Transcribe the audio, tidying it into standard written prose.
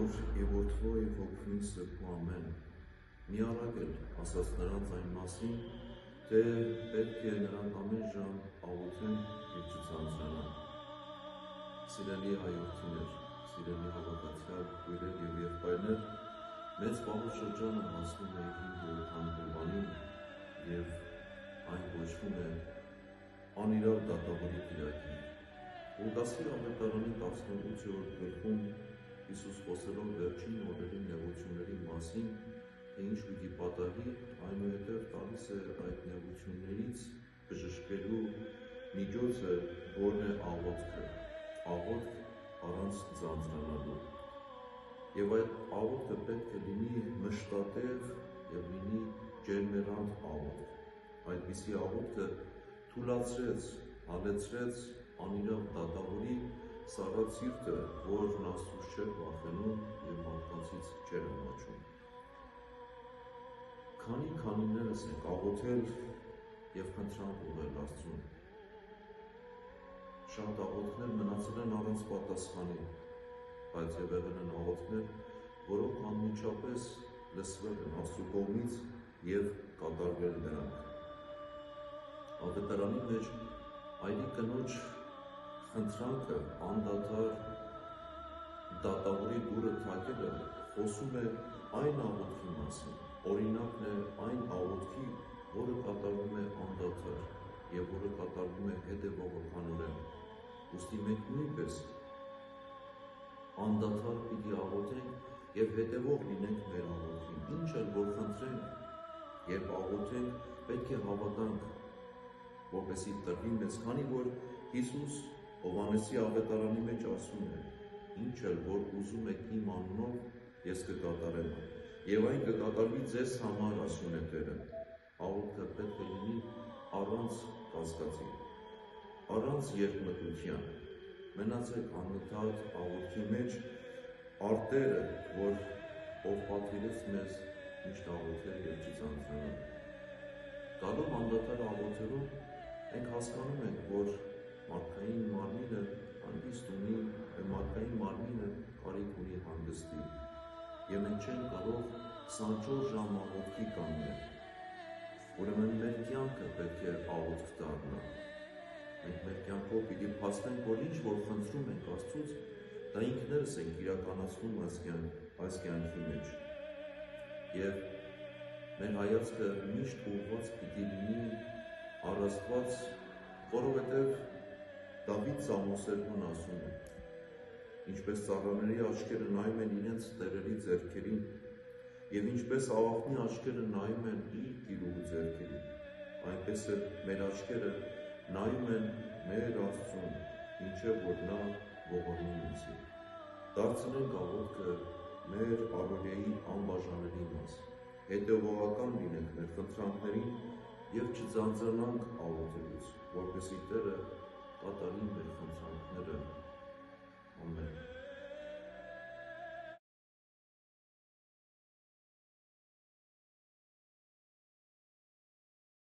Նոր եւ որդվո եւ հոգին սրբու ամեն։ Մի առակել ասաց նրանց այն մասին, թե պետք է նրանք ամեն ժամ աղոթեն եւ չձանձրանան։ Սիրելի հայրենիներ, սիրելի հավատացյալ քույրեր եւ եղբայրներ, մեծ պահուշրջանը հասնում է 5-րդ հանդիպանին եւ այն կոչվում է անիրավ դատավորի կիրակի։ Ղուկասի ավետարանի 18-րդ գլխում Հիսուս խոսելով վերջին օրերի նեղությունների մասին, թե ինչ պիտի պատահի, այնուհետև տալիս է այդ նեղություններից բժշկելու միջոցը, որն է աղոթքը, աղոթք առանց ձանձրանալու։ Եվ այդ աղոթքը պետք է լինի մշտատև եւ լինի ջերմեռանդ աղոթք։ Այդպիսի աղոթքը թուլացրեց, հալեցրեց անիրավ դատավորի սառած սիրտը, որն Աստծուց չէր վախենում եւ մարդկանցից չէր ամաչում։ Քանիներս ենք աղոթել եւ խնդրանք ուղղել Աստծուն։ Շատ աղոթքներ մնացել են առանց պատասխանի, բայց եւ եղել են աղոթքներ, որոնք անմիջապես լսվել են Աստծու կողմից եւ կատարվել դրանք։ Ավետարանի մեջ այլի կնոջ խնդրանքը անդադար դատավորի դուռը թակելը խոսում է այն աղոթքի մասին, օրինակն է այն աղոթքի, որը կատարվում է անդադար եւ որը կատարվում է հետեւողականորեն։ Ուստի մենք նույնպես անդադար պիտի աղոթենք եւ հետեւող լինենք մեր աղոթքին։ Ինչ էլ որ խնդրենք, երբ աղոթենք, պետք է հավատանք, որպեսզի տրվի մեզ, քանի որ Հիսուս Հովհաննեսի ավետարանի մեջ ասում է. ինչ էլ որ ուզում եք իմ անունով, ես կկատարեմ, եւ այն կկատարվի ձեզ համար, ասում է Տերը։ Աղոթքը պետք է լինի առանց կասկածի, առանց երկմտության։ Մնացեք անընդհատ աղոթքի մեջ, արտերը, որ ով պատվիրեց մեզ միշտ աղոթել եւ չձանձրանալ։ Գալով անդադար աղոթելով, մենք հասկանում ենք, որ մարդկային մարմինը հանգիստ ունի, մարդկային մարմինը կարիք ունի հանգստի, եւ մենք չենք կարող 24 ժամ աղոթքի կանգնել։ Ուրեմն մեր կյանքը պետք է աղոթք դառնա։ Մենք մեր կյանքով պիտի փաստենք, որ ինչ որ խնդրում ենք Աստծուց, դա ինքներս ենք իրականացնում այս կյանքի մեջ։ Եվ մեր հայացքը միշտ ուղղված պիտի լինի առ Աստված, որովհետև Դավիթ Սամոսերն ասում է. ինչպես ծառաների աչքերը նայում են իրենց տերերի ձեռքերին, եւ ինչպես աղախնի աչքերը նայում են իր տիրուհու ձեռքերին, այնպես էլ մեր աչքերը նայում են մեր Աստծուն, ինչեւ որ նա ողորմի ունեցի։ Դարձնենք աղոթքը մեր առօրյայի անբաժանելի մաս, հետևողական լինենք մեր խնդրանքներին եւ չձանձրանանք աղոթելուց, որպեսզի Տերը կատարի մեր խնդրանքները։ Ամեն։